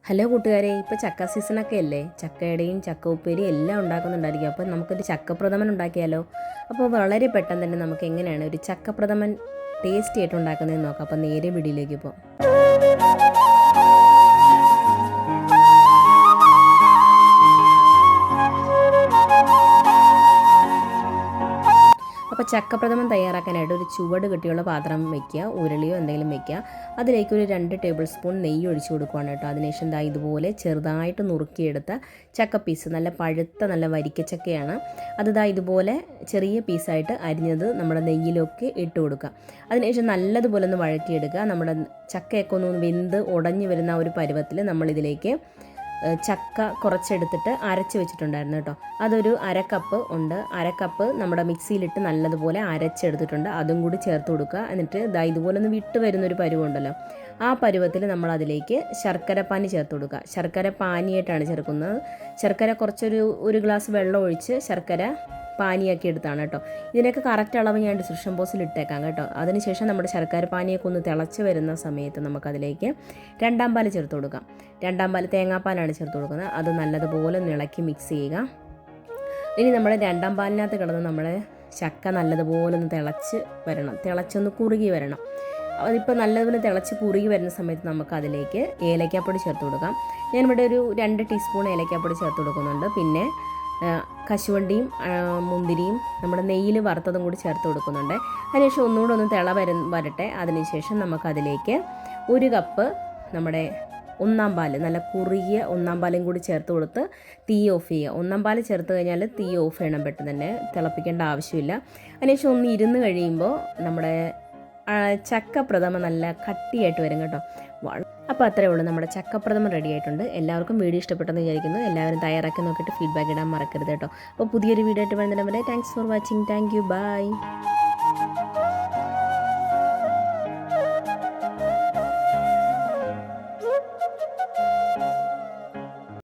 Hello കൂട്ടുകാരെ, ഇപ്പോൾ ചക്ക സീസണൊക്കെ അല്ലേ. ചക്കയുടെയും ചക്ക ഉപ്പേരിയും എല്ലാം ഉണ്ടാക്കുന്നുണ്ടായിരിക്കും. അപ്പോൾ നമുക്കൊരു ചക്കപ്രഥമൻ ഉണ്ടാക്കിയാലോ? അപ്പോൾ വളരെ പെട്ടെന്ന് തന്നെ നമുക്ക് എങ്ങനെയാണ് ഒരു ചക്കപ്രഥമൻ ടേസ്റ്റി ആയിട്ട് ഉണ്ടാക്കുന്നതെന്ന് നോക്കാം. അപ്പോൾ നേരെ വീഡിയോയിലേക്ക് പോകാം. അപ്പോൾ ചക്കപ്രഥമൻ തയ്യാറാക്കാനായിട്ട് ഒരു ചുവട് കെട്ടിയുള്ള പാത്രം വയ്ക്കുക, ഉരുളിയോ എന്തെങ്കിലും വയ്ക്കുക. അതിലേക്ക് ഒരു 2 ടേബിൾ സ്പൂൺ നെയ്യ് ഒഴിച്ച് കൊടുക്കുകയാണ് കേട്ടോ. അതിനുശേഷം ഇതുപോലെ ചെറുതായിട്ട് നുറുക്കിയെടുത്ത ചക്ക പീസ്, നല്ല പഴുത്ത നല്ല വരിക്കച്ചക്കയാണ്. അത് ഇതുപോലെ ചെറിയ പീസായിട്ട് അരിഞ്ഞത് നമ്മുടെ നെയ്യിലൊക്കെ ഇട്ട് കൊടുക്കുക. അതിനുശേഷം നല്ലതുപോലെ ഒന്ന് വഴറ്റിയെടുക്കുക. നമ്മുടെ ചക്കയൊക്കെ ഒന്ന് വെന്ത് ഉടഞ്ഞു വരുന്ന ഒരു പരുവത്തിൽ നമ്മളിതിലേക്ക് ചക്ക കുറച്ചെടുത്തിട്ട് അരച്ച് വെച്ചിട്ടുണ്ടായിരുന്നു കേട്ടോ. അതൊരു അരക്കപ്പ് ഉണ്ട്. അരക്കപ്പ് നമ്മുടെ മിക്സിയിലിട്ട് നല്ലതുപോലെ അരച്ചെടുത്തിട്ടുണ്ട്. അതും കൂടി ചേർത്ത് കൊടുക്കുക. എന്നിട്ട് ഇതുപോലെ ഒന്ന് വിട്ട് വരുന്നൊരു പരുവുണ്ടല്ലോ, ആ പരുവത്തിൽ നമ്മളതിലേക്ക് ശർക്കര പാനി ചേർത്ത് കൊടുക്കുക. ശർക്കര പാനിയായിട്ടാണ് ചേർക്കുന്നത്. ശർക്കര ഒരു ഗ്ലാസ് വെള്ളം ഒഴിച്ച് ശർക്കര പാനിയാക്കി എടുത്താണ് കേട്ടോ. ഇതിനൊക്കെ കറക്റ്റ് അളവ് ഞാൻ ഡിസ്ക്രിപ്ഷൻ ബോക്സിൽ ഇട്ടേക്കാം കേട്ടോ. അതിനുശേഷം നമ്മുടെ ശർക്കര പാനിയൊക്കെ ഒന്ന് തിളച്ച് വരുന്ന സമയത്ത് നമുക്കതിലേക്ക് 2-ാം പാൽ ചേർത്ത് കൊടുക്കാം. 2-ാം പാൽ തേങ്ങാപ്പാലാണ് ചേർത്ത് കൊടുക്കുന്നത്. അത് നല്ലതുപോലെ ഇളക്കി മിക്സ് ചെയ്യുക. ഇനി നമ്മുടെ 2-ാം പാലിനകത്ത് കിടന്ന് നമ്മുടെ ചക്ക നല്ലതുപോലെ ഒന്ന് തിളച്ചൊന്ന് കുറുകി വരണം. അതിപ്പോൾ നല്ലതുപോലെ തിളച്ച് കുറുകി വരുന്ന സമയത്ത് നമുക്കതിലേക്ക് ഏലക്കാപ്പൊടി ചേർത്ത് കൊടുക്കാം. ഞാനിവിടെ ഒരു 2 ടീസ്പൂൺ ഏലക്കാപ്പൊടി ചേർത്ത് കൊടുക്കുന്നുണ്ട്. പിന്നെ കശുവണ്ടിയും മുന്തിരിയും നമ്മുടെ നെയ്യിൽ വറുത്തതും കൂടി ചേർത്ത് കൊടുക്കുന്നുണ്ട്. അതിനുശേഷം ഒന്നുകൂടെ ഒന്ന് വരട്ടെ. അതിനുശേഷം നമുക്കതിലേക്ക് 1 കപ്പ് നമ്മുടെ 1-ാം പാൽ, നല്ല കുറുകിയ 1-ാം പാലും കൂടി ചേർത്ത് കൊടുത്ത് തീ ഓഫ് ചെയ്യുക. 1-ാം പാൽ ചേർത്ത് കഴിഞ്ഞാൽ തീ ഓഫ് ചെയ്യണം, പെട്ടെന്ന് തന്നെ തിളപ്പിക്കേണ്ട ആവശ്യമില്ല. അതിനുശേഷം ഒന്ന് ഇരുന്ന് കഴിയുമ്പോൾ നമ്മുടെ ചക്കപ്രഥമൻ നല്ല കട്ടിയായിട്ട് വരും കേട്ടോ. അപ്പോൾ അത്രയേ ഉള്ളൂ, നമ്മുടെ ചക്കപ്രഥമൻ റെഡി ആയിട്ടുണ്ട്. എല്ലാവർക്കും വീഡിയോ ഇഷ്ടപ്പെട്ടെന്ന് വിചാരിക്കുന്നു. എല്ലാവരും തയ്യാറാക്കി നോക്കിയിട്ട് ഫീഡ്ബാക്ക് ഇടാൻ മറക്കരുത് കേട്ടോ. അപ്പോൾ പുതിയൊരു വീഡിയോ ആയിട്ട് വരുന്നതിന് വരെ thanks for watching. Thank you, by.